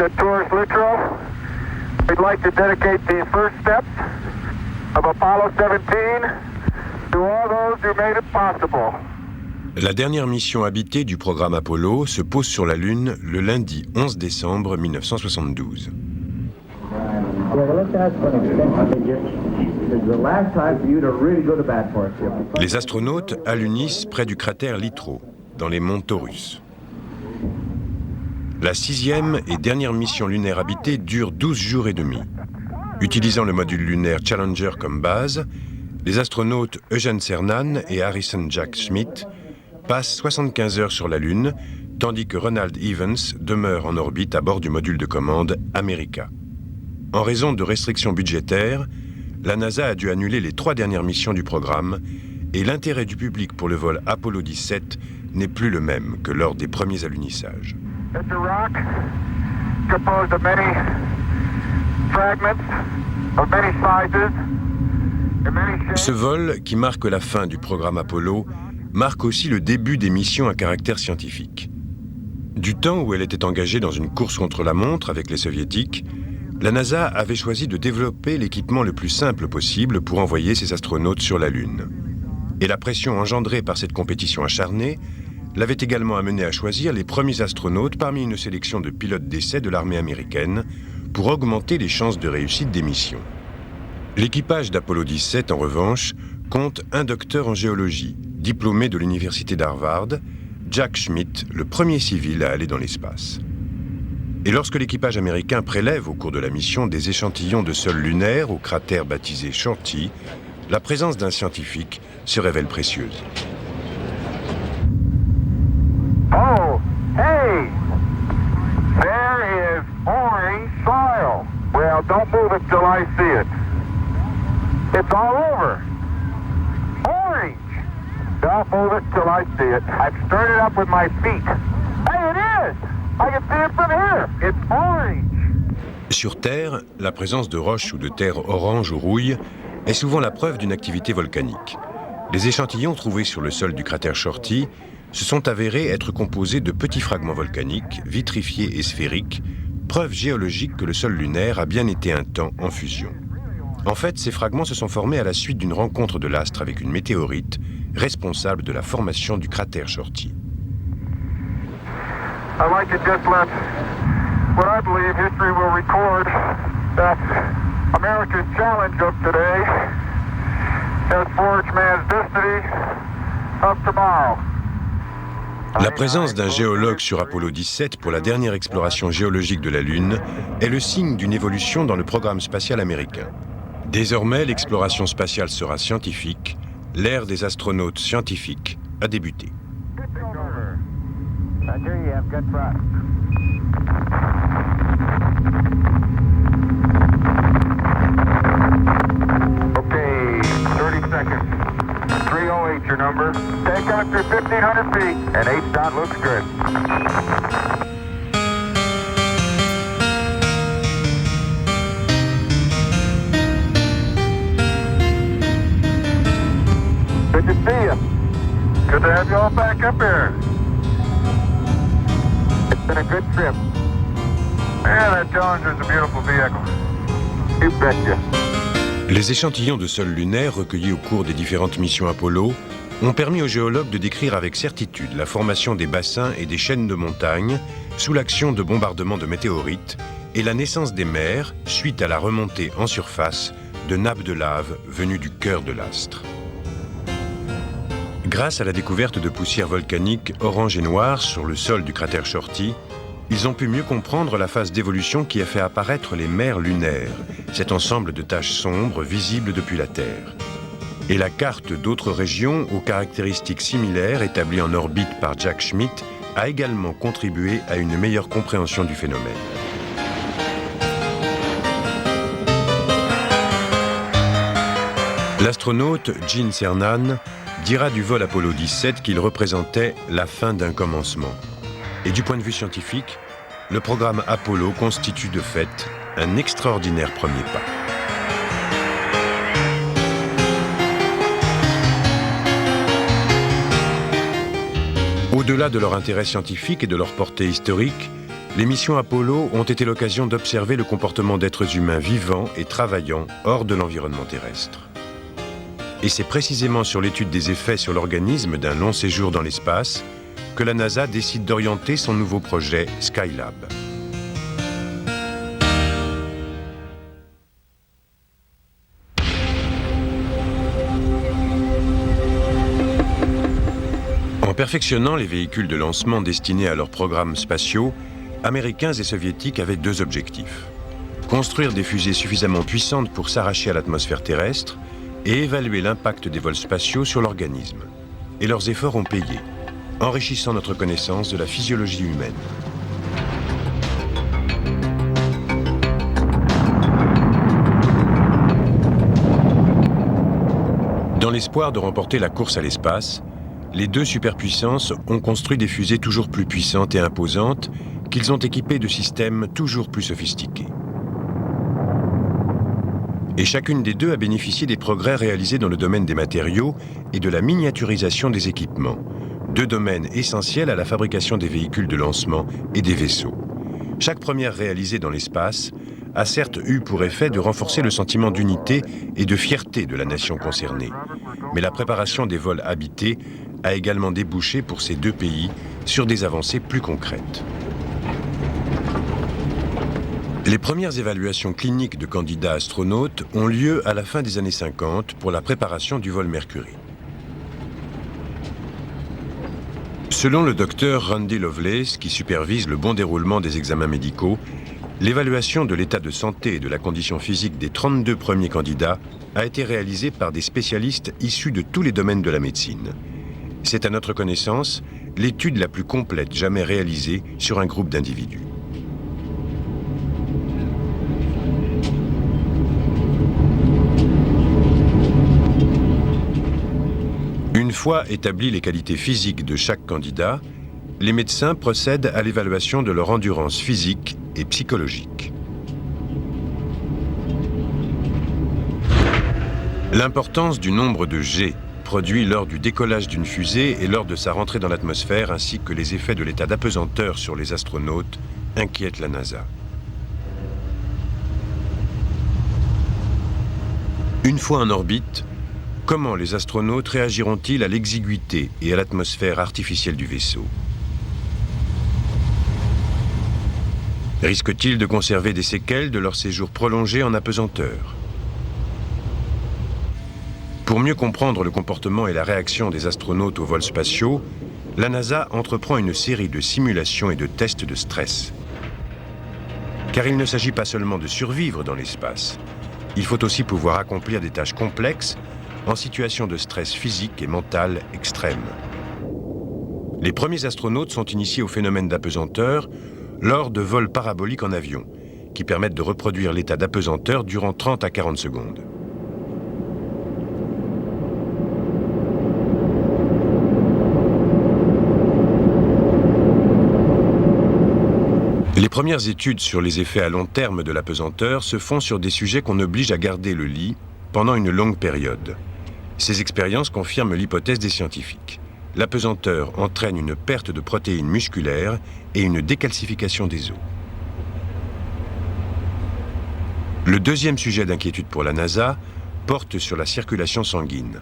at Taurus Littrow. We'd like to dedicate the first steps of Apollo 17 to all those who made it possible. La dernière mission habitée du programme Apollo se pose sur la Lune le lundi 11 décembre 1972. Les astronautes alunissent près du cratère Littrow, dans les monts Taurus. La 6e et dernière mission lunaire habitée dure 12 jours et demi. Utilisant le module lunaire Challenger comme base, les astronautes Eugene Cernan et Harrison Jack Schmitt passent 75 heures sur la Lune, tandis que Ronald Evans demeure en orbite à bord du module de commande America. En raison de restrictions budgétaires, la NASA a dû annuler les 3 dernières missions du programme et l'intérêt du public pour le vol Apollo 17 n'est plus le même que lors des premiers alunissages. Ce vol, qui marque la fin du programme Apollo, marque aussi le début des missions à caractère scientifique. Du temps où elle était engagée dans une course contre la montre avec les soviétiques, la NASA avait choisi de développer l'équipement le plus simple possible pour envoyer ses astronautes sur la Lune. Et la pression engendrée par cette compétition acharnée l'avait également amené à choisir les premiers astronautes parmi une sélection de pilotes d'essai de l'armée américaine pour augmenter les chances de réussite des missions. L'équipage d'Apollo 17, en revanche, compte un docteur en géologie, diplômé de l'université d'Harvard, Jack Schmitt, le premier civil à aller dans l'espace. Et lorsque l'équipage américain prélève au cours de la mission des échantillons de sol lunaire au cratère baptisé Shorty, la présence d'un scientifique se révèle précieuse. Oh, hey! There is orange soil. Well, don't move it till I see it. It's all over. Orange. Don't move it till I see it. I've stirred it up with my feet. Hey, it is! I can see it from here. It's orange. Sur Terre, la présence de roches ou de terre orange ou rouille est souvent la preuve d'une activité volcanique. Les échantillons trouvés sur le sol du cratère Shorty se sont avérés être composés de petits fragments volcaniques, vitrifiés et sphériques, preuve géologique que le sol lunaire a bien été un temps en fusion. En fait, ces fragments se sont formés à la suite d'une rencontre de l'astre avec une météorite, responsable de la formation du cratère Shorty. I'd like to just let what I believe history will record that America's challenge of today has forged man's destiny of tomorrow. La présence d'un géologue sur Apollo 17 pour la dernière exploration géologique de la Lune est le signe d'une évolution dans le programme spatial américain. Désormais, l'exploration spatiale sera scientifique, l'ère des astronautes scientifiques a débuté. Okay, 30 seconds. 308 your number. Take off your 1,500 feet, and H-dot looks good. Good to see you. Good to have you all back up here. It's been a good trip. Man, that Challenger's a beautiful vehicle. You betcha. Les échantillons de sol lunaire recueillis au cours des différentes missions Apollo ont permis aux géologues de décrire avec certitude la formation des bassins et des chaînes de montagnes sous l'action de bombardements de météorites et la naissance des mers suite à la remontée en surface de nappes de lave venues du cœur de l'astre. Grâce à la découverte de poussières volcaniques orange et noires sur le sol du cratère Shorty, ils ont pu mieux comprendre la phase d'évolution qui a fait apparaître les mers lunaires, cet ensemble de taches sombres visibles depuis la Terre. Et la carte d'autres régions aux caractéristiques similaires établie en orbite par Jack Schmitt a également contribué à une meilleure compréhension du phénomène. L'astronaute Gene Cernan dira du vol Apollo 17 qu'il représentait la fin d'un commencement. Et du point de vue scientifique, le programme Apollo constitue de fait un extraordinaire premier pas. Au-delà de leur intérêt scientifique et de leur portée historique, les missions Apollo ont été l'occasion d'observer le comportement d'êtres humains vivants et travaillant hors de l'environnement terrestre. Et c'est précisément sur l'étude des effets sur l'organisme d'un long séjour dans l'espace que la NASA décide d'orienter son nouveau projet Skylab. En perfectionnant les véhicules de lancement destinés à leurs programmes spatiaux, Américains et Soviétiques avaient deux objectifs. Construire des fusées suffisamment puissantes pour s'arracher à l'atmosphère terrestre et évaluer l'impact des vols spatiaux sur l'organisme. Et leurs efforts ont payé, enrichissant notre connaissance de la physiologie humaine. Dans l'espoir de remporter la course à l'espace, les deux superpuissances ont construit des fusées toujours plus puissantes et imposantes qu'ils ont équipées de systèmes toujours plus sophistiqués. Et chacune des deux a bénéficié des progrès réalisés dans le domaine des matériaux et de la miniaturisation des équipements, deux domaines essentiels à la fabrication des véhicules de lancement et des vaisseaux. Chaque première réalisée dans l'espace a certes eu pour effet de renforcer le sentiment d'unité et de fierté de la nation concernée, mais la préparation des vols habités a également débouché pour ces deux pays sur des avancées plus concrètes. Les premières évaluations cliniques de candidats astronautes ont lieu à la fin des années 50 pour la préparation du vol Mercury. Selon le docteur Randy Lovelace, qui supervise le bon déroulement des examens médicaux, l'évaluation de l'état de santé et de la condition physique des 32 premiers candidats a été réalisée par des spécialistes issus de tous les domaines de la médecine. C'est à notre connaissance l'étude la plus complète jamais réalisée sur un groupe d'individus. Une fois établies les qualités physiques de chaque candidat, les médecins procèdent à l'évaluation de leur endurance physique et psychologique. L'importance du nombre de jets produit lors du décollage d'une fusée et lors de sa rentrée dans l'atmosphère, ainsi que les effets de l'état d'apesanteur sur les astronautes, inquiètent la NASA. Une fois en orbite, comment les astronautes réagiront-ils à l'exiguïté et à l'atmosphère artificielle du vaisseau? Risquent-ils de conserver des séquelles de leur séjour prolongé en apesanteur? Pour mieux comprendre le comportement et la réaction des astronautes aux vols spatiaux, la NASA entreprend une série de simulations et de tests de stress. Car il ne s'agit pas seulement de survivre dans l'espace, il faut aussi pouvoir accomplir des tâches complexes en situation de stress physique et mental extrême. Les premiers astronautes sont initiés au phénomène d'apesanteur lors de vols paraboliques en avion, qui permettent de reproduire l'état d'apesanteur durant 30 à 40 secondes. Les premières études sur les effets à long terme de l'apesanteur se font sur des sujets qu'on oblige à garder le lit pendant une longue période. Ces expériences confirment l'hypothèse des scientifiques. L'apesanteur entraîne une perte de protéines musculaires et une décalcification des os. Le deuxième sujet d'inquiétude pour la NASA porte sur la circulation sanguine.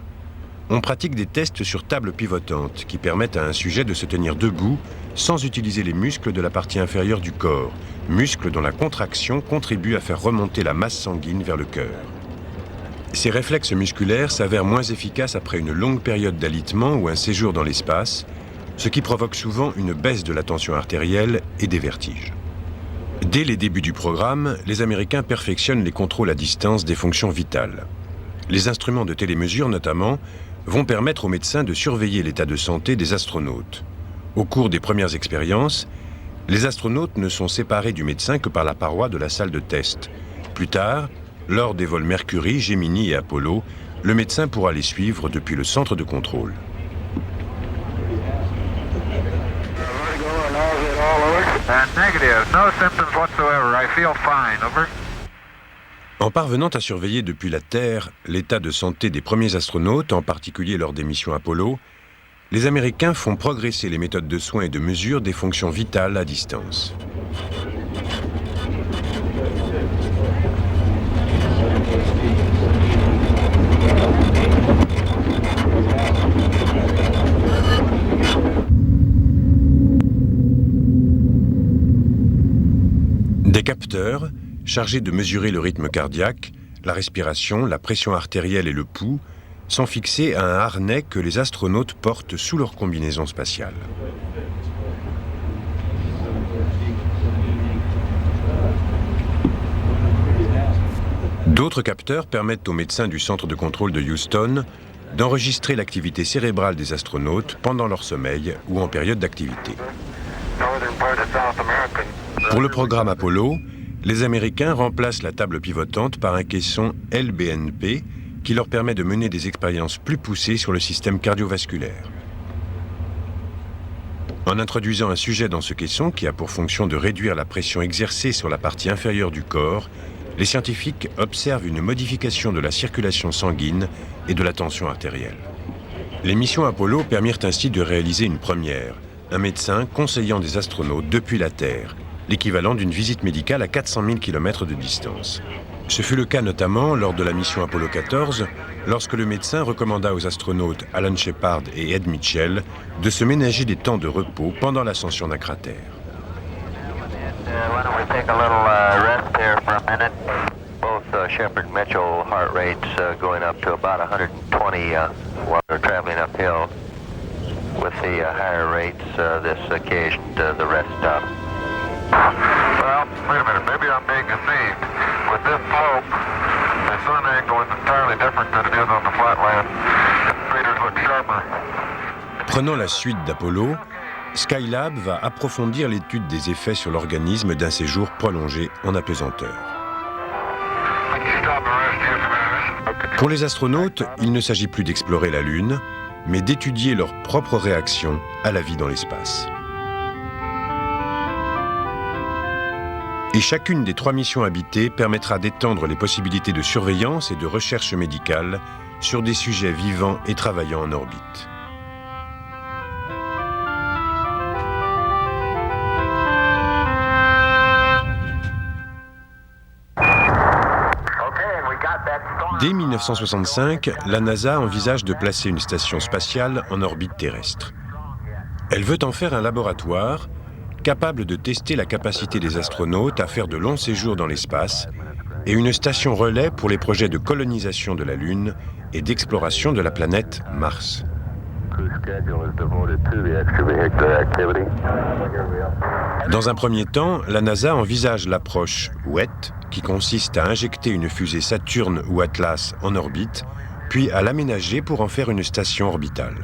On pratique des tests sur table pivotante qui permettent à un sujet de se tenir debout sans utiliser les muscles de la partie inférieure du corps, muscles dont la contraction contribue à faire remonter la masse sanguine vers le cœur. Ces réflexes musculaires s'avèrent moins efficaces après une longue période d'alitement ou un séjour dans l'espace, ce qui provoque souvent une baisse de la tension artérielle et des vertiges. Dès les débuts du programme, les Américains perfectionnent les contrôles à distance des fonctions vitales. Les instruments de télémesure, notamment, vont permettre aux médecins de surveiller l'état de santé des astronautes. Au cours des premières expériences, les astronautes ne sont séparés du médecin que par la paroi de la salle de test. Plus tard, lors des vols Mercury, Gemini et Apollo, le médecin pourra les suivre depuis le centre de contrôle. En parvenant à surveiller depuis la Terre l'état de santé des premiers astronautes, en particulier lors des missions Apollo, les Américains font progresser les méthodes de soins et de mesure des fonctions vitales à distance. Des capteurs, chargés de mesurer le rythme cardiaque, la respiration, la pression artérielle et le pouls, sont fixés à un harnais que les astronautes portent sous leur combinaison spatiale. D'autres capteurs permettent aux médecins du centre de contrôle de Houston d'enregistrer l'activité cérébrale des astronautes pendant leur sommeil ou en période d'activité. Pour le programme Apollo, les Américains remplacent la table pivotante par un caisson LBNP qui leur permet de mener des expériences plus poussées sur le système cardiovasculaire. En introduisant un sujet dans ce caisson qui a pour fonction de réduire la pression exercée sur la partie inférieure du corps, les scientifiques observent une modification de la circulation sanguine et de la tension artérielle. Les missions Apollo permirent ainsi de réaliser une première, un médecin conseillant des astronautes depuis la Terre, l'équivalent d'une visite médicale à 400 000 km de distance. Ce fut le cas notamment lors de la mission Apollo 14, lorsque le médecin recommanda aux astronautes Alan Shepard et Ed Mitchell de se ménager des temps de repos pendant l'ascension d'un cratère. Shepard Mitchell heart rates going up to about 120 while they're traveling uphill. With the higher rates, this occasioned the rest stop. Well, wait a minute, maybe I'm being deceived. With this slope, the sun angle is entirely different than it is on the flatland. The craters look sharper. Prenant la suite d'Apollo, Skylab va approfondir l'étude des effets sur l'organisme d'un séjour prolongé en apesanteur. Pour les astronautes, il ne s'agit plus d'explorer la Lune, mais d'étudier leur propre réaction à la vie dans l'espace. Et chacune des 3 missions habitées permettra d'étendre les possibilités de surveillance et de recherche médicale sur des sujets vivants et travaillant en orbite. Dès 1965, la NASA envisage de placer une station spatiale en orbite terrestre. Elle veut en faire un laboratoire capable de tester la capacité des astronautes à faire de longs séjours dans l'espace et une station relais pour les projets de colonisation de la Lune et d'exploration de la planète Mars. Dans un premier temps, la NASA envisage l'approche WET, qui consiste à injecter une fusée Saturne ou Atlas en orbite, puis à l'aménager pour en faire une station orbitale.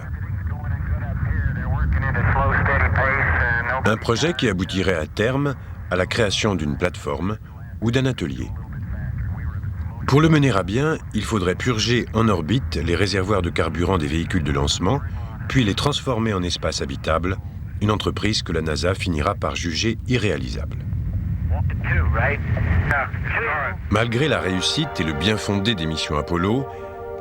Un projet qui aboutirait à terme à la création d'une plateforme ou d'un atelier. Pour le mener à bien, il faudrait purger en orbite les réservoirs de carburant des véhicules de lancement, puis les transformer en espace habitable, une entreprise que la NASA finira par juger irréalisable. Malgré la réussite et le bien fondé des missions Apollo,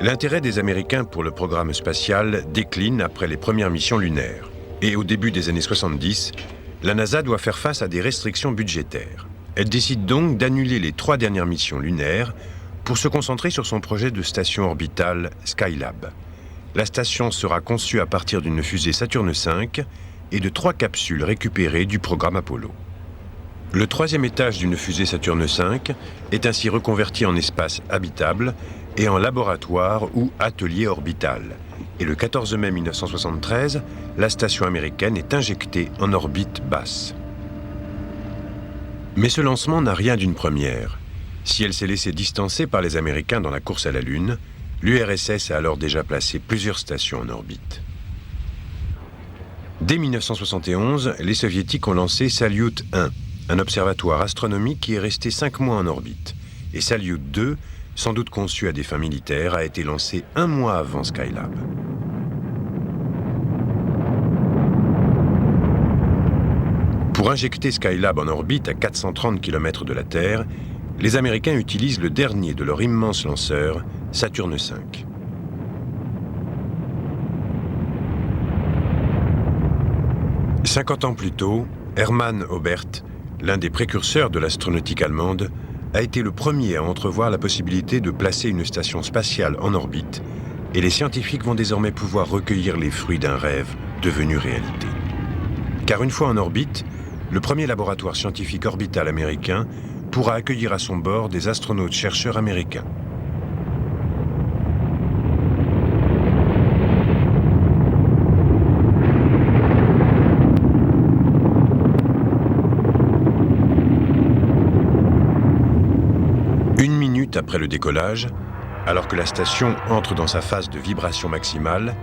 l'intérêt des Américains pour le programme spatial décline après les premières missions lunaires. Et au début des années 70, la NASA doit faire face à des restrictions budgétaires. Elle décide donc d'annuler les 3 dernières missions lunaires pour se concentrer sur son projet de station orbitale Skylab. La station sera conçue à partir d'une fusée Saturne V et de 3 capsules récupérées du programme Apollo. Le 3e étage d'une fusée Saturne V est ainsi reconverti en espace habitable et en laboratoire ou atelier orbital. Et le 14 mai 1973, la station américaine est injectée en orbite basse. Mais ce lancement n'a rien d'une première. Si elle s'est laissée distancer par les Américains dans la course à la Lune, l'URSS a alors déjà placé plusieurs stations en orbite. Dès 1971, les Soviétiques ont lancé Salyut 1, un observatoire astronomique qui est resté 5 mois en orbite. Et Salyut 2, sans doute conçu à des fins militaires, a été lancé 1 mois avant Skylab. Pour injecter Skylab en orbite à 430 km de la Terre, les Américains utilisent le dernier de leur immense lanceur, Saturne V. 50 ans plus tôt, Hermann Oberth, l'un des précurseurs de l'astronautique allemande, a été le premier à entrevoir la possibilité de placer une station spatiale en orbite, et les scientifiques vont désormais pouvoir recueillir les fruits d'un rêve devenu réalité. Car une fois en orbite, le premier laboratoire scientifique orbital américain pourra accueillir à son bord des astronautes-chercheurs américains. Une minute après le décollage, alors que la station entre dans sa phase de vibration maximale,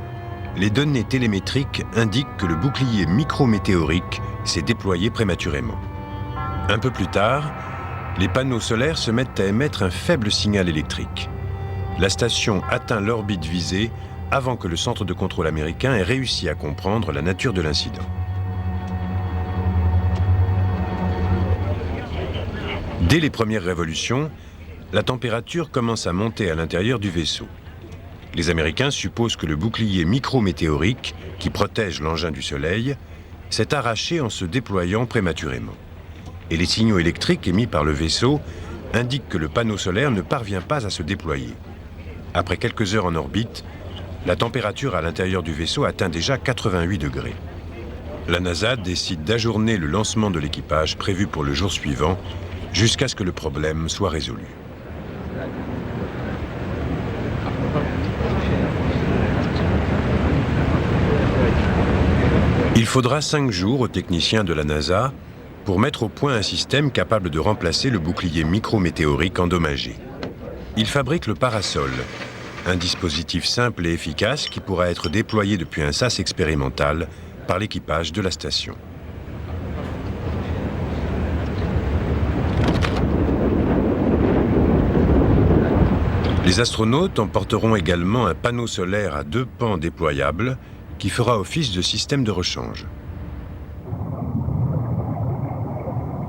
les données télémétriques indiquent que le bouclier micrométéorique s'est déployé prématurément. Un peu plus tard, les panneaux solaires se mettent à émettre un faible signal électrique. La station atteint l'orbite visée avant que le centre de contrôle américain ait réussi à comprendre la nature de l'incident. Dès les premières révolutions, la température commence à monter à l'intérieur du vaisseau. Les Américains supposent que le bouclier micrométéorique, qui protège l'engin du Soleil, s'est arraché en se déployant prématurément. Et les signaux électriques émis par le vaisseau indiquent que le panneau solaire ne parvient pas à se déployer. Après quelques heures en orbite, la température à l'intérieur du vaisseau atteint déjà 88 degrés. La NASA décide d'ajourner le lancement de l'équipage prévu pour le jour suivant, jusqu'à ce que le problème soit résolu. Il faudra 5 jours aux techniciens de la NASA pour mettre au point un système capable de remplacer le bouclier micrométéorique endommagé. Ils fabriquent le parasol, un dispositif simple et efficace qui pourra être déployé depuis un sas expérimental par l'équipage de la station. Les astronautes emporteront également un panneau solaire à 2 pans déployables qui fera office de système de rechange.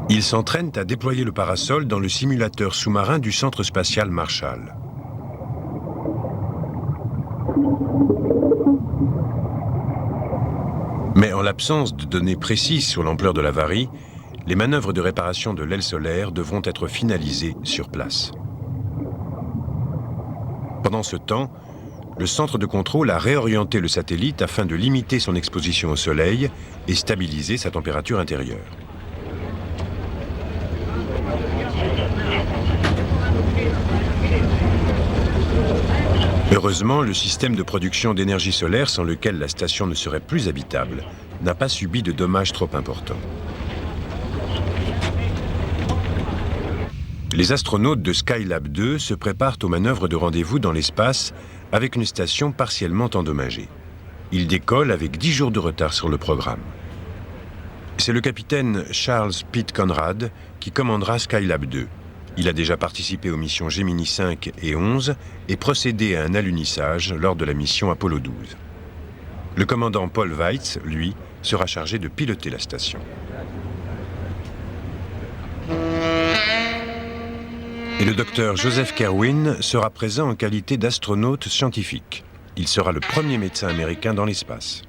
Ils s'entraînent à déployer le parasol dans le simulateur sous-marin du Centre spatial Marshall. Mais en l'absence de données précises sur l'ampleur de l'avarie, les manœuvres de réparation de l'aile solaire devront être finalisées sur place. Pendant ce temps, le centre de contrôle a réorienté le satellite afin de limiter son exposition au soleil et stabiliser sa température intérieure. Heureusement, le système de production d'énergie solaire sans lequel la station ne serait plus habitable n'a pas subi de dommages trop importants. Les astronautes de Skylab 2 se préparent aux manœuvres de rendez-vous dans l'espace avec une station partiellement endommagée. Ils décollent avec 10 jours de retard sur le programme. C'est le capitaine Charles Pete Conrad qui commandera Skylab 2. Il a déjà participé aux missions Gemini 5 et 11 et procédé à un alunissage lors de la mission Apollo 12. Le commandant Paul Weitz, lui, sera chargé de piloter la station. Et le docteur Joseph Kerwin sera présent en qualité d'astronaute scientifique. Il sera le premier médecin américain dans l'espace.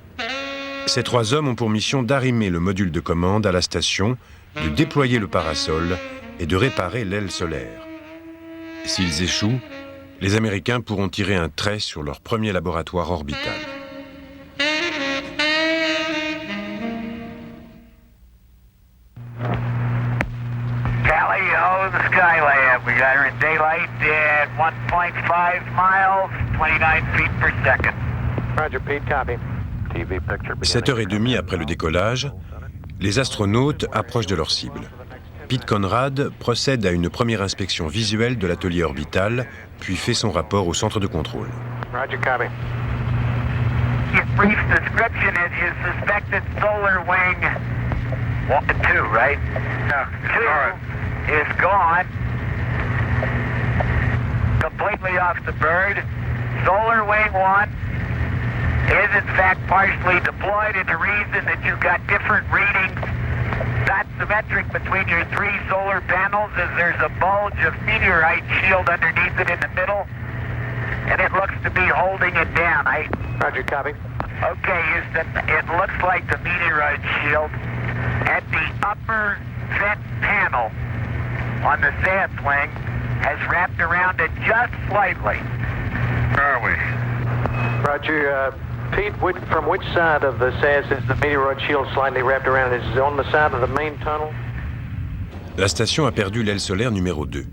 Ces 3 hommes ont pour mission d'arrimer le module de commande à la station, de déployer le parasol et de réparer l'aile solaire. S'ils échouent, les Américains pourront tirer un trait sur leur premier laboratoire orbital. Skylab. We got her in daylight at 1.5 miles, 29 feet per second. Roger, Pete, copy. TV picture. 7h30 après le décollage, les astronautes approchent de leur cible. Pete Conrad procède à une première inspection visuelle de l'atelier orbital, puis fait son rapport au centre de contrôle. Roger, copy. His brief description is his suspected solar wing 2, right? No, 2 is gone. Completely off the bird. Solar wing 1 is in fact partially deployed, and the reason that you've got different readings not symmetric between your 3 solar panels is there's a bulge of meteorite shield underneath it in the middle, and it looks to be holding it down. Roger, copy. Okay, Houston, it looks like the meteoroid shield at the upper vent panel on the SAT plane has wrapped around it just slightly. Where are we? Roger. Pete, from which side of the SAS is the meteoroid shield slightly wrapped around? Is it on the side of the main tunnel? La station a perdu l'aile solaire numéro 2.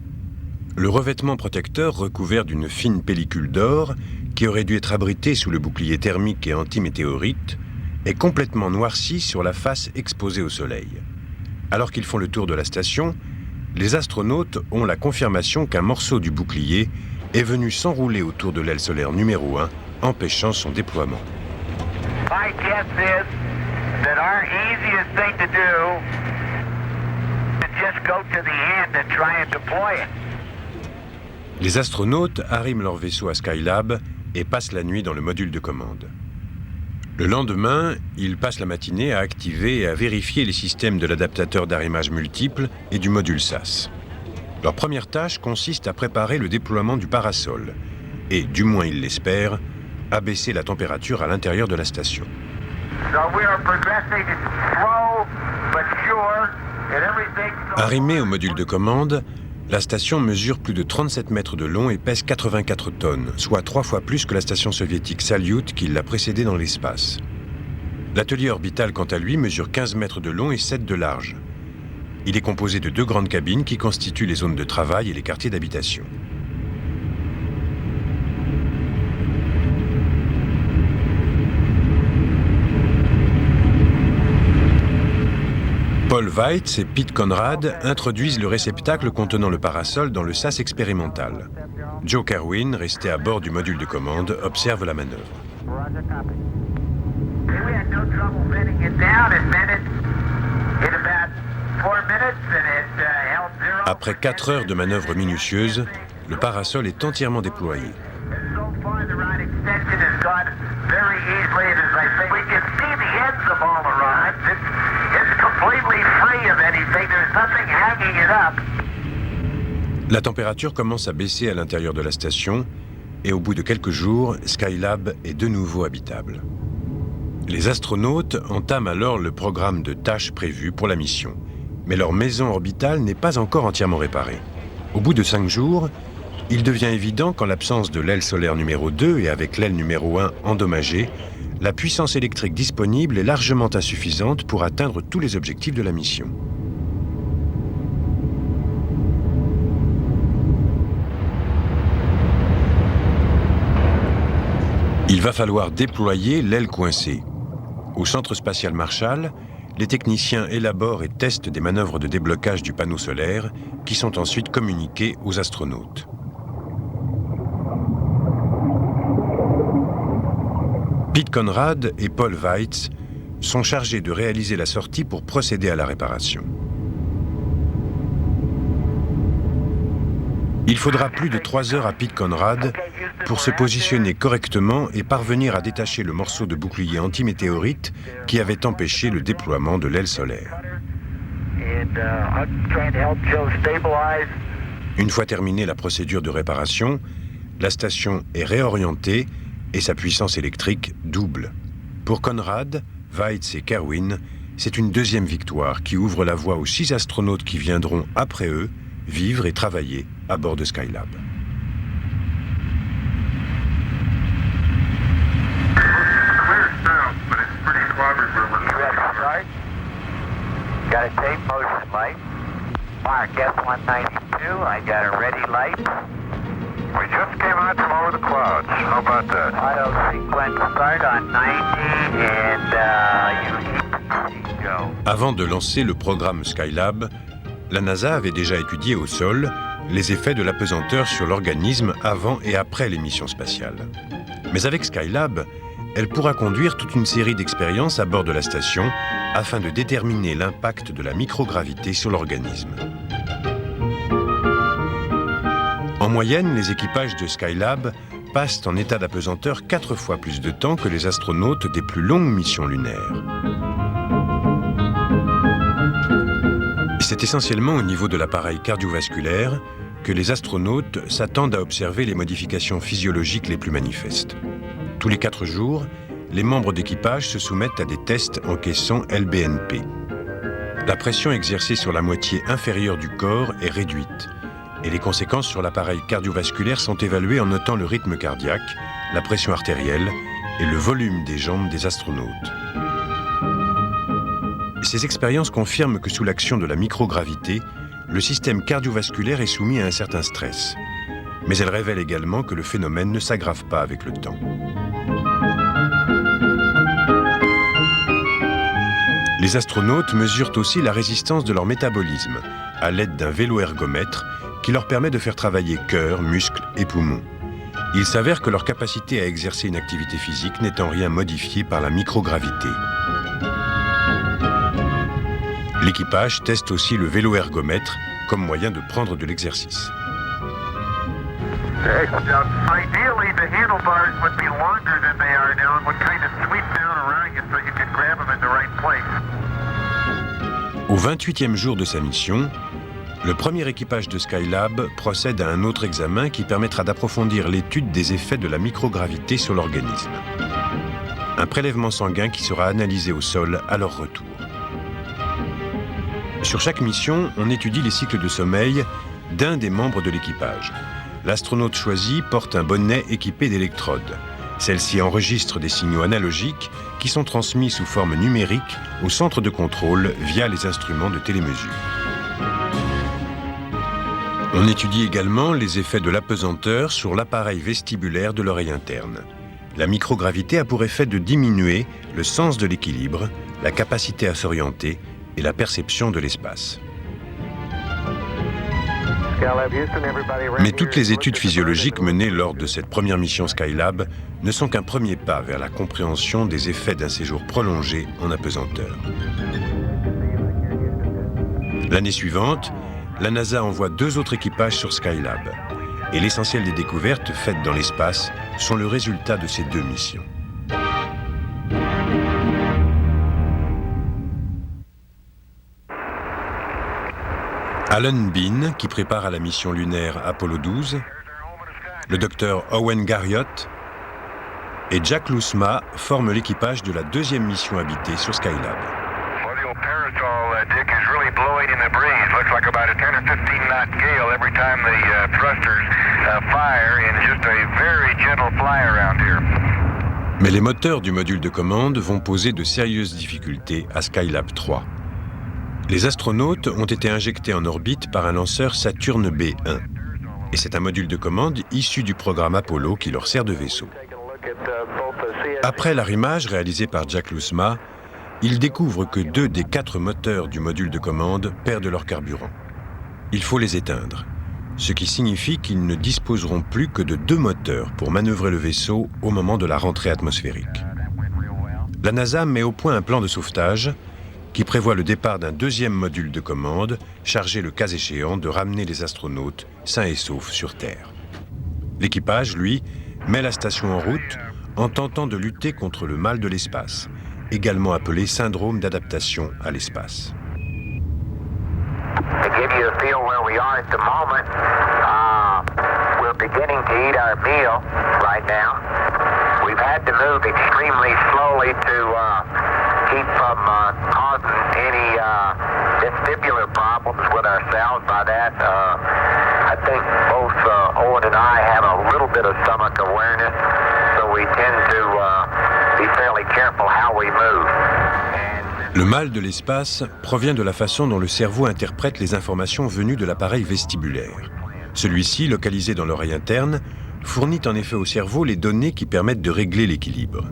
Le revêtement protecteur recouvert d'une fine pellicule d'or, qui aurait dû être abrité sous le bouclier thermique et antimétéorite, est complètement noirci sur la face exposée au soleil. Alors qu'ils font le tour de la station, les astronautes ont la confirmation qu'un morceau du bouclier est venu s'enrouler autour de l'aile solaire numéro 1, empêchant son déploiement. My guess is that our easiest thing to do is just go to the end and try and deploy it. Les astronautes arriment leur vaisseau à Skylab et passent la nuit dans le module de commande. Le lendemain, ils passent la matinée à activer et à vérifier les systèmes de l'adaptateur d'arrimage multiple et du module SAS. Leur première tâche consiste à préparer le déploiement du parasol et, du moins ils l'espèrent, abaisser la température à l'intérieur de la station. Arrimée au module de commande, la station mesure plus de 37 mètres de long et pèse 84 tonnes, soit 3 fois plus que la station soviétique Salyut qui l'a précédée dans l'espace. L'atelier orbital, quant à lui, mesure 15 mètres de long et 7 de large. Il est composé de 2 grandes cabines qui constituent les zones de travail et les quartiers d'habitation. Paul Weitz et Pete Conrad introduisent le réceptacle contenant le parasol dans le SAS expérimental. Joe Kerwin, resté à bord du module de commande, observe la manœuvre. Après 4 heures de manœuvre minutieuse, le parasol est entièrement déployé. La température commence à baisser à l'intérieur de la station et au bout de quelques jours, Skylab est de nouveau habitable. Les astronautes entament alors le programme de tâches prévues pour la mission, mais leur maison orbitale n'est pas encore entièrement réparée. Au bout de 5 jours, il devient évident qu'en l'absence de l'aile solaire numéro 2 et avec l'aile numéro 1 endommagée, la puissance électrique disponible est largement insuffisante pour atteindre tous les objectifs de la mission. Il va falloir déployer l'aile coincée. Au Centre spatial Marshall, les techniciens élaborent et testent des manœuvres de déblocage du panneau solaire qui sont ensuite communiquées aux astronautes. Pete Conrad et Paul Weitz sont chargés de réaliser la sortie pour procéder à la réparation. Il faudra plus de 3 heures à Pete Conrad pour se positionner correctement et parvenir à détacher le morceau de bouclier antimétéorite qui avait empêché le déploiement de l'aile solaire. Une fois terminée la procédure de réparation, la station est réorientée et sa puissance électrique double. Pour Conrad, Weitz et Kerwin, c'est une deuxième victoire qui ouvre la voie aux 6 astronautes qui viendront après eux vivre et travailler à bord de Skylab. Got a tape motion light. Mark S192, I got a ready light. We just came out from over the clouds. How about that? Auto sequence start on 90 and you go. Avant de lancer le programme Skylab, la NASA avait déjà étudié au sol les effets de l'apesanteur sur l'organisme avant et après les missions spatiales. Mais avec Skylab, elle pourra conduire toute une série d'expériences à bord de la station afin de déterminer l'impact de la microgravité sur l'organisme. En moyenne, les équipages de Skylab passent en état d'apesanteur 4 fois plus de temps que les astronautes des plus longues missions lunaires. C'est essentiellement au niveau de l'appareil cardiovasculaire que les astronautes s'attendent à observer les modifications physiologiques les plus manifestes. Tous les 4 jours, les membres d'équipage se soumettent à des tests en caisson LBNP. La pression exercée sur la moitié inférieure du corps est réduite et les conséquences sur l'appareil cardiovasculaire sont évaluées en notant le rythme cardiaque, la pression artérielle et le volume des jambes des astronautes. Ces expériences confirment que sous l'action de la microgravité, le système cardiovasculaire est soumis à un certain stress. Mais elles révèlent également que le phénomène ne s'aggrave pas avec le temps. Les astronautes mesurent aussi la résistance de leur métabolisme à l'aide d'un vélo-ergomètre qui leur permet de faire travailler cœur, muscles et poumons. Il s'avère que leur capacité à exercer une activité physique n'est en rien modifiée par la microgravité. L'équipage teste aussi le vélo-ergomètre comme moyen de prendre de l'exercice. Ideally, the handlebars would be longer than they are now and would kind of sweep down around you so you could grab them in the right place. Au 28e jour de sa mission, le premier équipage de Skylab procède à un autre examen qui permettra d'approfondir l'étude des effets de la microgravité sur l'organisme. Un prélèvement sanguin qui sera analysé au sol à leur retour. Sur chaque mission, on étudie les cycles de sommeil d'un des membres de l'équipage. L'astronaute choisi porte un bonnet équipé d'électrodes. Celles-ci enregistrent des signaux analogiques qui sont transmis sous forme numérique au centre de contrôle via les instruments de télémesure. On étudie également les effets de l'apesanteur sur l'appareil vestibulaire de l'oreille interne. La microgravité a pour effet de diminuer le sens de l'équilibre, la capacité à s'orienter et la perception de l'espace. Mais toutes les études physiologiques menées lors de cette première mission Skylab ne sont qu'un premier pas vers la compréhension des effets d'un séjour prolongé en apesanteur. L'année suivante, la NASA envoie 2 autres équipages sur Skylab. Et l'essentiel des découvertes faites dans l'espace sont le résultat de ces 2 missions. Alan Bean, qui prépare à la mission lunaire Apollo 12, le docteur Owen Garriott et Jack Lousma forment l'équipage de la 2e mission habitée sur Skylab. Dick, is really blowing in the breeze. Looks like about a 10 or 15 knot gale every time the thrusters fire, and it's just a very gentle fly around here. Mais les moteurs du module de commande vont poser de sérieuses difficultés à Skylab 3. Les astronautes ont été injectés en orbite par un lanceur Saturn B1. Et c'est un module de commande issu du programme Apollo qui leur sert de vaisseau. Après l'arrimage réalisé par Jack Lousma, ils découvrent que 2 des 4 moteurs du module de commande perdent leur carburant. Il faut les éteindre, ce qui signifie qu'ils ne disposeront plus que de 2 moteurs pour manœuvrer le vaisseau au moment de la rentrée atmosphérique. La NASA met au point un plan de sauvetage qui prévoit le départ d'un 2e module de commande chargé le cas échéant de ramener les astronautes sains et saufs sur Terre. L'équipage, lui, met la station en route en tentant de lutter contre le mal de l'espace, également appelé syndrome d'adaptation à l'espace. To give you a feel where we are at the moment, we're beginning to eat our meal right now. We've had to move extremely slowly to keep from causing any vestibular problems with ourselves. By that, I think both Owen and I have a little bit of stomach awareness, so we tend to be fairly careful how we move. Le mal de l'espace provient de la façon dont le cerveau interprète les informations venues de l'appareil vestibulaire. Celui-ci, localisé dans l'oreille interne, fournit en effet au cerveau les données qui permettent de régler l'équilibre.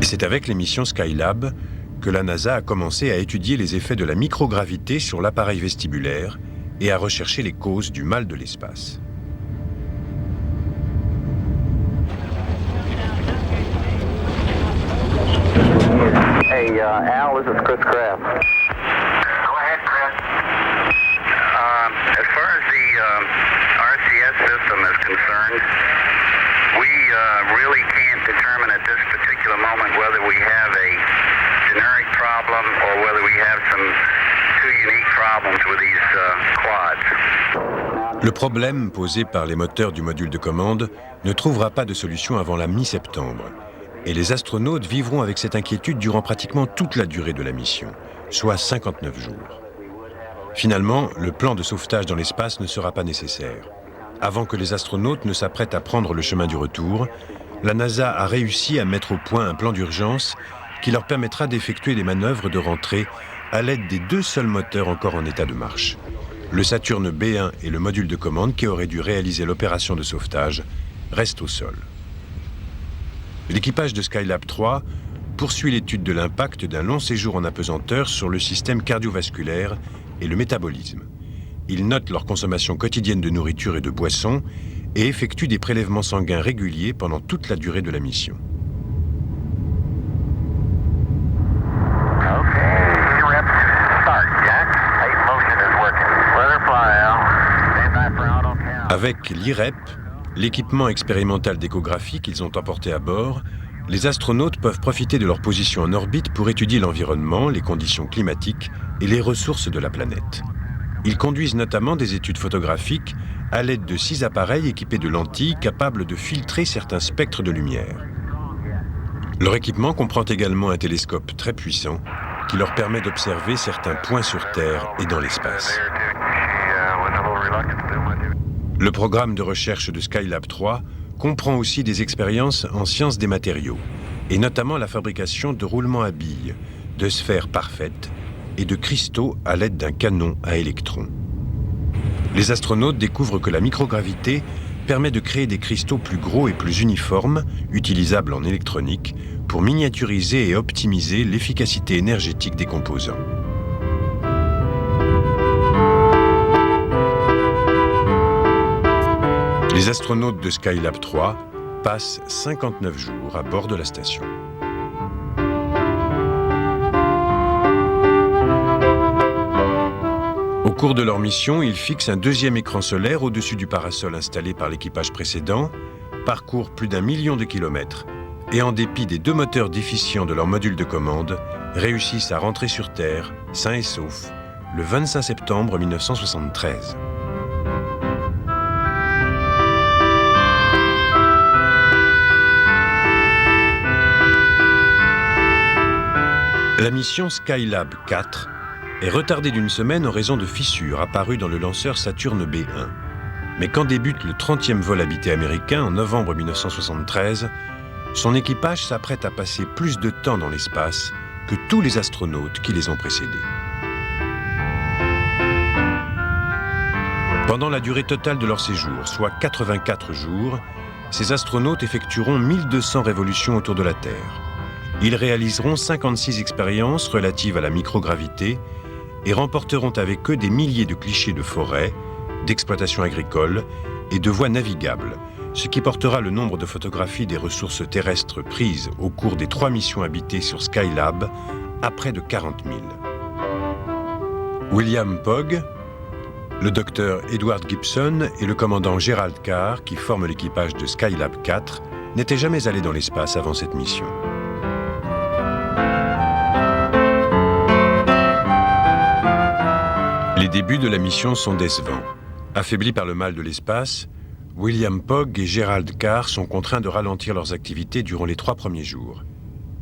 Et c'est avec les missions Skylab que la NASA a commencé à étudier les effets de la microgravité sur l'appareil vestibulaire et à rechercher les causes du mal de l'espace. Hey, Al, this is Chris Kraft. Go ahead, Chris. As far as the RCS system is concerned, we really can't determine at this particular moment whether we have a generic problem or whether we have some 2 unique problems with these quads. Le problème posé par les moteurs du module de commande ne trouvera pas de solution avant la mi-septembre. Et les astronautes vivront avec cette inquiétude durant pratiquement toute la durée de la mission, soit 59 jours. Finalement, le plan de sauvetage dans l'espace ne sera pas nécessaire. Avant que les astronautes ne s'apprêtent à prendre le chemin du retour, la NASA a réussi à mettre au point un plan d'urgence qui leur permettra d'effectuer des manœuvres de rentrée à l'aide des 2 seuls moteurs encore en état de marche. Le Saturne B1 et le module de commande qui aurait dû réaliser l'opération de sauvetage restent au sol. L'équipage de Skylab 3 poursuit l'étude de l'impact d'un long séjour en apesanteur sur le système cardiovasculaire et le métabolisme. Ils notent leur consommation quotidienne de nourriture et de boissons et effectuent des prélèvements sanguins réguliers pendant toute la durée de la mission. Avec l'IREP, l'équipement expérimental d'échographie qu'ils ont emporté à bord, les astronautes peuvent profiter de leur position en orbite pour étudier l'environnement, les conditions climatiques et les ressources de la planète. Ils conduisent notamment des études photographiques à l'aide de 6 appareils équipés de lentilles capables de filtrer certains spectres de lumière. Leur équipement comprend également un télescope très puissant qui leur permet d'observer certains points sur Terre et dans l'espace. Le programme de recherche de Skylab 3 comprend aussi des expériences en sciences des matériaux, et notamment la fabrication de roulements à billes, de sphères parfaites et de cristaux à l'aide d'un canon à électrons. Les astronautes découvrent que la microgravité permet de créer des cristaux plus gros et plus uniformes, utilisables en électronique, pour miniaturiser et optimiser l'efficacité énergétique des composants. Les astronautes de Skylab 3 passent 59 jours à bord de la station. Au cours de leur mission, ils fixent un 2e écran solaire au-dessus du parasol installé par l'équipage précédent, parcourent plus d'1 million de kilomètres et, en dépit des 2 moteurs déficients de leur module de commande, réussissent à rentrer sur Terre, sains et saufs, le 25 septembre 1973. La mission Skylab 4 est retardée d'1 semaine en raison de fissures apparues dans le lanceur Saturne B1. Mais quand débute le 30e vol habité américain en novembre 1973, son équipage s'apprête à passer plus de temps dans l'espace que tous les astronautes qui les ont précédés. Pendant la durée totale de leur séjour, soit 84 jours, ces astronautes effectueront 1200 révolutions autour de la Terre. Ils réaliseront 56 expériences relatives à la microgravité et remporteront avec eux des milliers de clichés de forêts, d'exploitation agricole et de voies navigables, ce qui portera le nombre de photographies des ressources terrestres prises au cours des 3 missions habitées sur Skylab à près de 40 000. William Pogge, le docteur Edward Gibson et le commandant Gerald Carr, qui forment l'équipage de Skylab 4, n'étaient jamais allés dans l'espace avant cette mission. Les débuts de la mission sont décevants. Affaiblis par le mal de l'espace, William Pogge et Gerald Carr sont contraints de ralentir leurs activités durant les 3 premiers jours.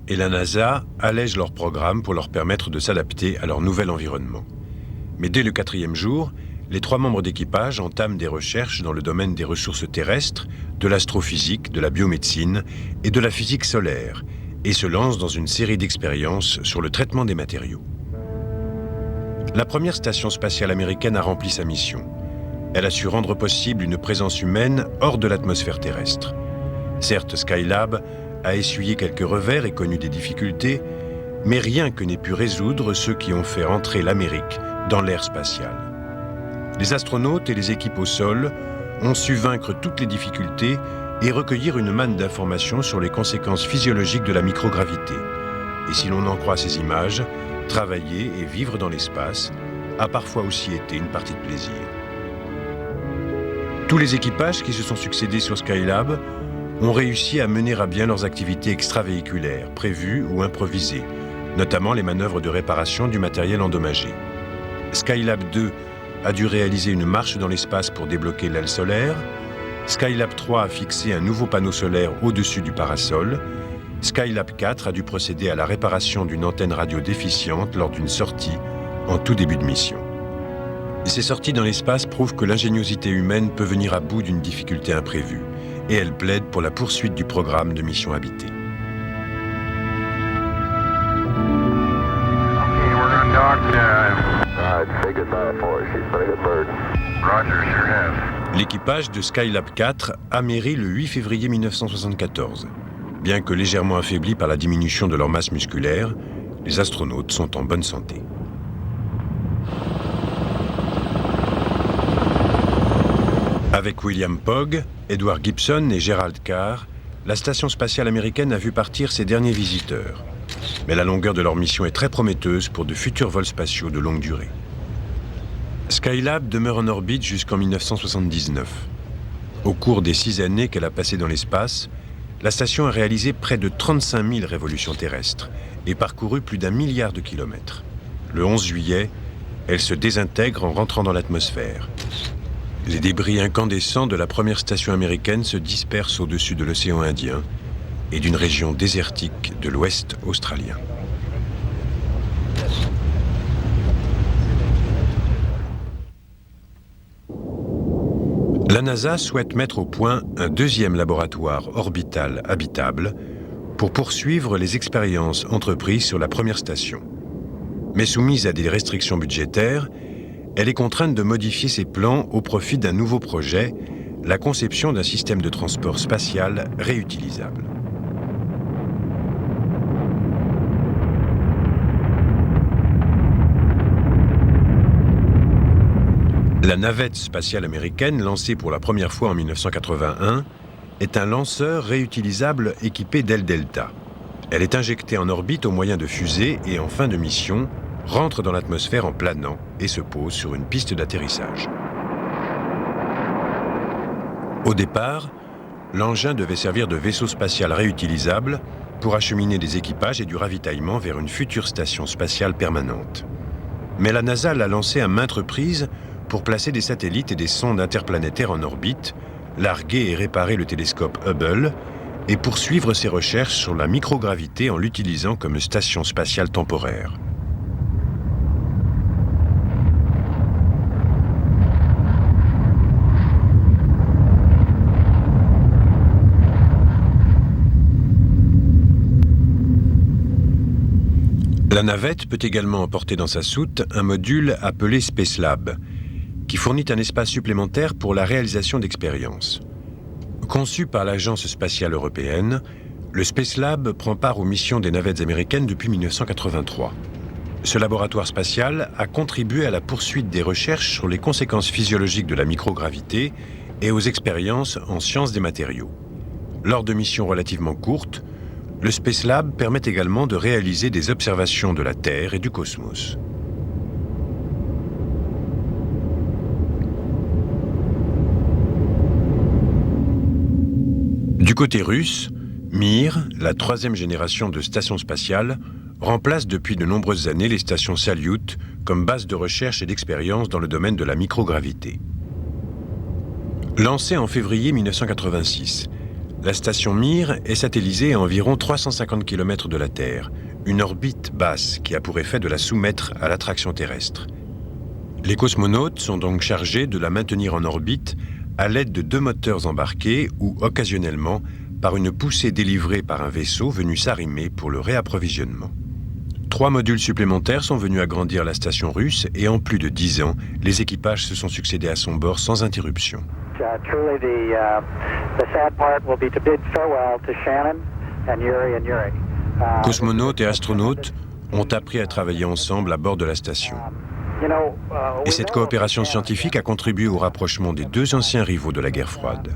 Et la NASA allège leur programme pour leur permettre de s'adapter à leur nouvel environnement. Mais dès le 4e jour, les 3 membres d'équipage entament des recherches dans le domaine des ressources terrestres, de l'astrophysique, de la biomédecine et de la physique solaire, et se lancent dans une série d'expériences sur le traitement des matériaux. La première station spatiale américaine a rempli sa mission. Elle a su rendre possible une présence humaine hors de l'atmosphère terrestre. Certes, Skylab a essuyé quelques revers et connu des difficultés, mais rien que n'ait pu résoudre ceux qui ont fait entrer l'Amérique dans l'ère spatiale. Les astronautes et les équipes au sol ont su vaincre toutes les difficultés et recueillir une manne d'informations sur les conséquences physiologiques de la microgravité. Et si l'on en croit ces images, travailler et vivre dans l'espace a parfois aussi été une partie de plaisir. Tous les équipages qui se sont succédés sur Skylab ont réussi à mener à bien leurs activités extravéhiculaires, prévues ou improvisées, notamment les manœuvres de réparation du matériel endommagé. Skylab 2 a dû réaliser une marche dans l'espace pour débloquer l'aile solaire. Skylab 3 a fixé un nouveau panneau solaire au-dessus du parasol. Skylab 4 a dû procéder à la réparation d'une antenne radio déficiente lors d'une sortie en tout début de mission. Ces sorties dans l'espace prouvent que l'ingéniosité humaine peut venir à bout d'une difficulté imprévue, et elle plaide pour la poursuite du programme de mission habitée. L'équipage de Skylab 4 amérit le 8 février 1974. Bien que légèrement affaiblis par la diminution de leur masse musculaire, les astronautes sont en bonne santé. Avec William Pogg, Edward Gibson et Gerald Carr, la station spatiale américaine a vu partir ses derniers visiteurs. Mais la longueur de leur mission est très prometteuse pour de futurs vols spatiaux de longue durée. Skylab demeure en orbite jusqu'en 1979. Au cours des 6 années qu'elle a passées dans l'espace, la station a réalisé près de 35 000 révolutions terrestres et parcouru plus d'1 milliard de kilomètres. Le 11 juillet, elle se désintègre en rentrant dans l'atmosphère. Les débris incandescents de la première station américaine se dispersent au-dessus de l'océan Indien et d'une région désertique de l'ouest australien. La NASA souhaite mettre au point un deuxième laboratoire orbital habitable pour poursuivre les expériences entreprises sur la première station. Mais soumise à des restrictions budgétaires, elle est contrainte de modifier ses plans au profit d'un nouveau projet, la conception d'un système de transport spatial réutilisable. La navette spatiale américaine, lancée pour la première fois en 1981, est un lanceur réutilisable équipé d'ailes Delta. Elle est injectée en orbite au moyen de fusées et en fin de mission, rentre dans l'atmosphère en planant et se pose sur une piste d'atterrissage. Au départ, l'engin devait servir de vaisseau spatial réutilisable pour acheminer des équipages et du ravitaillement vers une future station spatiale permanente. Mais la NASA l'a lancé à maintes reprises pour placer des satellites et des sondes interplanétaires en orbite, larguer et réparer le télescope Hubble et poursuivre ses recherches sur la microgravité en l'utilisant comme station spatiale temporaire. La navette peut également emporter dans sa soute un module appelé Spacelab, qui fournit un espace supplémentaire pour la réalisation d'expériences. Conçu par l'Agence spatiale européenne, le Spacelab prend part aux missions des navettes américaines depuis 1983. Ce laboratoire spatial a contribué à la poursuite des recherches sur les conséquences physiologiques de la microgravité et aux expériences en sciences des matériaux. Lors de missions relativement courtes, le Spacelab permet également de réaliser des observations de la Terre et du cosmos. Du côté russe, Mir, la 3e génération de stations spatiales, remplace depuis de nombreuses années les stations Salyut comme base de recherche et d'expérience dans le domaine de la microgravité. Lancée en février 1986, la station Mir est satellisée à environ 350 km de la Terre, une orbite basse qui a pour effet de la soumettre à l'attraction terrestre. Les cosmonautes sont donc chargés de la maintenir en orbite à l'aide de 2 moteurs embarqués ou occasionnellement par une poussée délivrée par un vaisseau venu s'arrimer pour le réapprovisionnement. 3 modules supplémentaires sont venus agrandir la station russe et en plus de 10 ans, les équipages se sont succédés à son bord sans interruption. Cosmonautes et astronautes ont appris à travailler ensemble à bord de la station. Et cette coopération scientifique a contribué au rapprochement des 2 anciens rivaux de la guerre froide.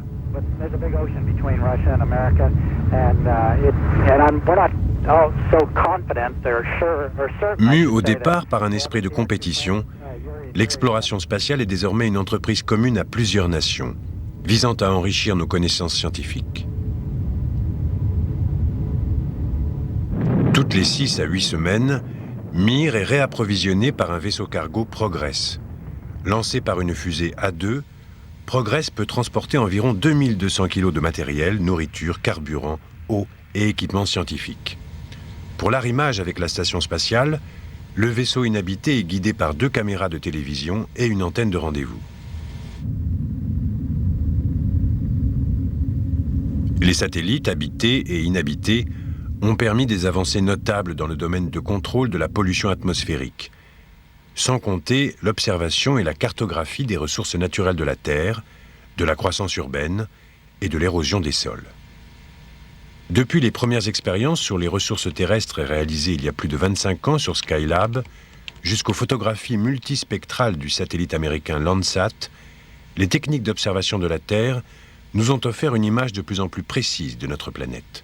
Mue au départ par un esprit de compétition, l'exploration spatiale est désormais une entreprise commune à plusieurs nations, visant à enrichir nos connaissances scientifiques. Toutes les 6 à 8 semaines, Mir est réapprovisionné par un vaisseau cargo Progress. lancé par une fusée A2, Progress peut transporter environ 2200 kg de matériel, nourriture, carburant, eau et équipements scientifiques. Pour l'arrimage avec la station spatiale, le vaisseau inhabité est guidé par 2 caméras de télévision et une antenne de rendez-vous. Les satellites habités et inhabités ont permis des avancées notables dans le domaine de contrôle de la pollution atmosphérique, sans compter l'observation et la cartographie des ressources naturelles de la Terre, de la croissance urbaine et de l'érosion des sols. Depuis les premières expériences sur les ressources terrestres réalisées il y a plus de 25 ans sur Skylab, jusqu'aux photographies multispectrales du satellite américain Landsat, les techniques d'observation de la Terre nous ont offert une image de plus en plus précise de notre planète.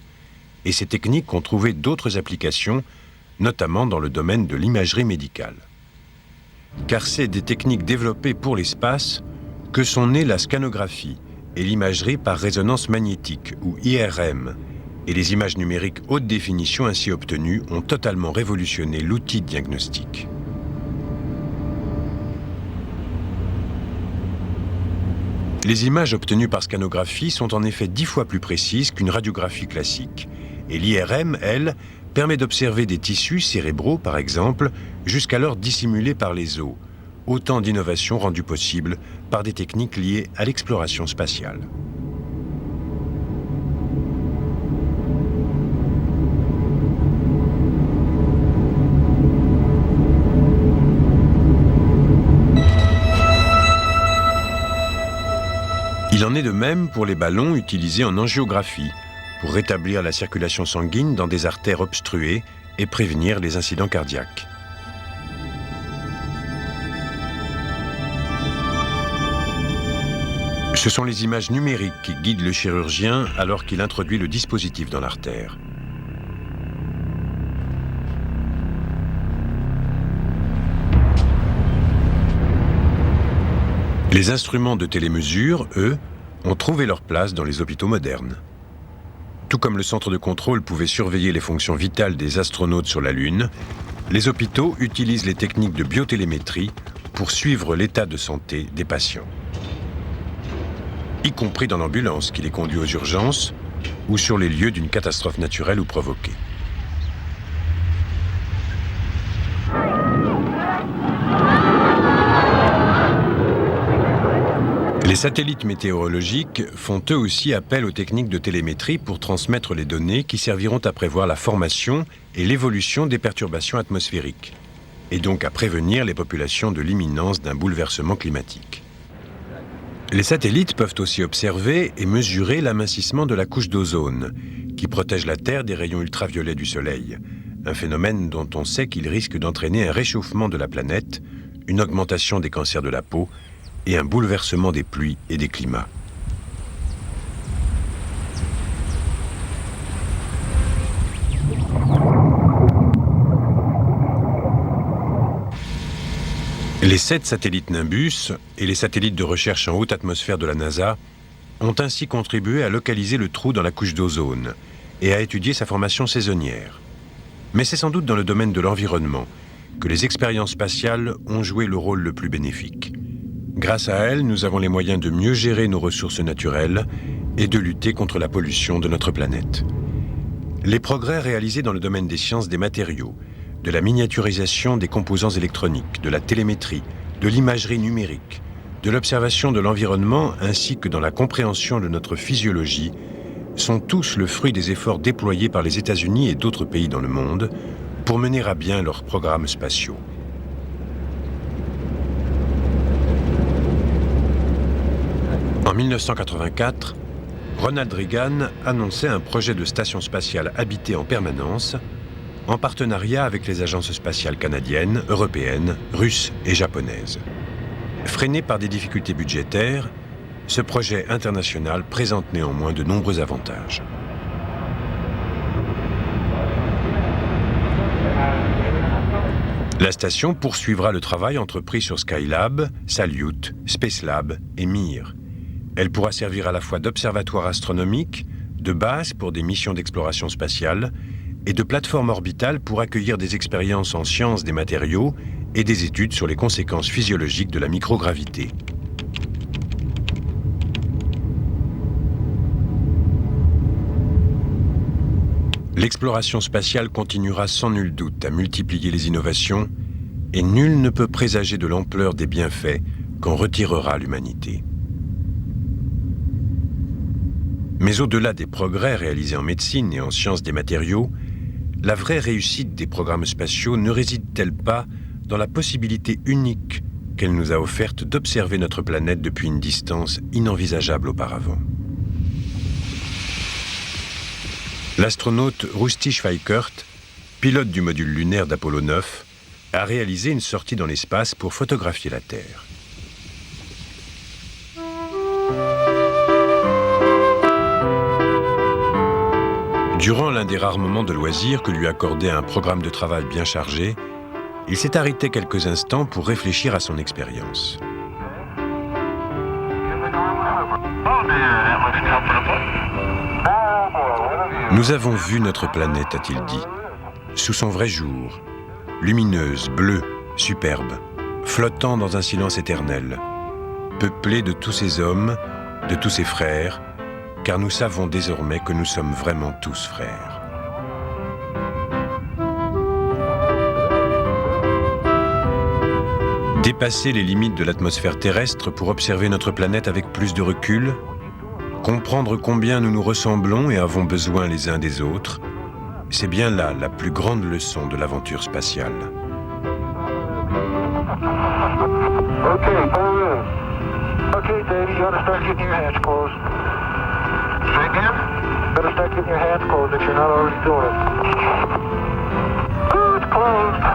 Et ces techniques ont trouvé d'autres applications, notamment dans le domaine de l'imagerie médicale. Car c'est des techniques développées pour l'espace que sont nées la scanographie et l'imagerie par résonance magnétique, ou IRM, et les images numériques haute définition ainsi obtenues ont totalement révolutionné l'outil de diagnostic. Les images obtenues par scanographie sont en effet 10 fois plus précises qu'une radiographie classique, et l'IRM, elle, permet d'observer des tissus cérébraux, par exemple, jusqu'alors dissimulés par les os, autant d'innovations rendues possibles par des techniques liées à l'exploration spatiale. Il en est de même pour les ballons utilisés en angiographie, pour rétablir la circulation sanguine dans des artères obstruées et prévenir les incidents cardiaques. Ce sont les images numériques qui guident le chirurgien alors qu'il introduit le dispositif dans l'artère. Les instruments de télémesure, eux, ont trouvé leur place dans les hôpitaux modernes. Tout comme le centre de contrôle pouvait surveiller les fonctions vitales des astronautes sur la Lune, les hôpitaux utilisent les techniques de biotélémétrie pour suivre l'état de santé des patients, y compris dans l'ambulance qui les conduit aux urgences ou sur les lieux d'une catastrophe naturelle ou provoquée. Les satellites météorologiques font eux aussi appel aux techniques de télémétrie pour transmettre les données qui serviront à prévoir la formation et l'évolution des perturbations atmosphériques, et donc à prévenir les populations de l'imminence d'un bouleversement climatique. Les satellites peuvent aussi observer et mesurer l'amincissement de la couche d'ozone, qui protège la Terre des rayons ultraviolets du Soleil, un phénomène dont on sait qu'il risque d'entraîner un réchauffement de la planète, une augmentation des cancers de la peau et un bouleversement des pluies et des climats. Les 7 satellites Nimbus et les satellites de recherche en haute atmosphère de la NASA ont ainsi contribué à localiser le trou dans la couche d'ozone et à étudier sa formation saisonnière. Mais c'est sans doute dans le domaine de l'environnement que les expériences spatiales ont joué le rôle le plus bénéfique. Grâce à elles, nous avons les moyens de mieux gérer nos ressources naturelles et de lutter contre la pollution de notre planète. Les progrès réalisés dans le domaine des sciences des matériaux, de la miniaturisation des composants électroniques, de la télémétrie, de l'imagerie numérique, de l'observation de l'environnement ainsi que dans la compréhension de notre physiologie sont tous le fruit des efforts déployés par les États-Unis et d'autres pays dans le monde pour mener à bien leurs programmes spatiaux. En 1984, Ronald Reagan annonçait un projet de station spatiale habitée en permanence, en partenariat avec les agences spatiales canadiennes, européennes, russes et japonaises. Freiné par des difficultés budgétaires, ce projet international présente néanmoins de nombreux avantages. La station poursuivra le travail entrepris sur Skylab, Salyut, Spacelab et Mir. Elle pourra servir à la fois d'observatoire astronomique, de base pour des missions d'exploration spatiale et de plateformes orbitales pour accueillir des expériences en sciences des matériaux et des études sur les conséquences physiologiques de la microgravité. L'exploration spatiale continuera sans nul doute à multiplier les innovations et nul ne peut présager de l'ampleur des bienfaits qu'en retirera l'humanité. Mais au-delà des progrès réalisés en médecine et en sciences des matériaux, la vraie réussite des programmes spatiaux ne réside-t-elle pas dans la possibilité unique qu'elle nous a offerte d'observer notre planète depuis une distance inenvisageable auparavant? L'astronaute Rusty Schweickert, pilote du module lunaire d'Apollo 9, a réalisé une sortie dans l'espace pour photographier la Terre. Durant l'un des rares moments de loisir que lui accordait un programme de travail bien chargé, il s'est arrêté quelques instants pour réfléchir à son expérience. Nous avons vu notre planète, a-t-il dit, sous son vrai jour, lumineuse, bleue, superbe, flottant dans un silence éternel, peuplée de tous ses hommes, de tous ses frères, car nous savons désormais que nous sommes vraiment tous frères. Dépasser les limites de l'atmosphère terrestre pour observer notre planète avec plus de recul, comprendre combien nous nous ressemblons et avons besoin les uns des autres, c'est bien là la plus grande leçon de l'aventure spatiale. Okay, Dave, you gotta start getting your hands closed. Say again? You gotta start getting your hands closed if you're not already doing it. Oh, it's closed.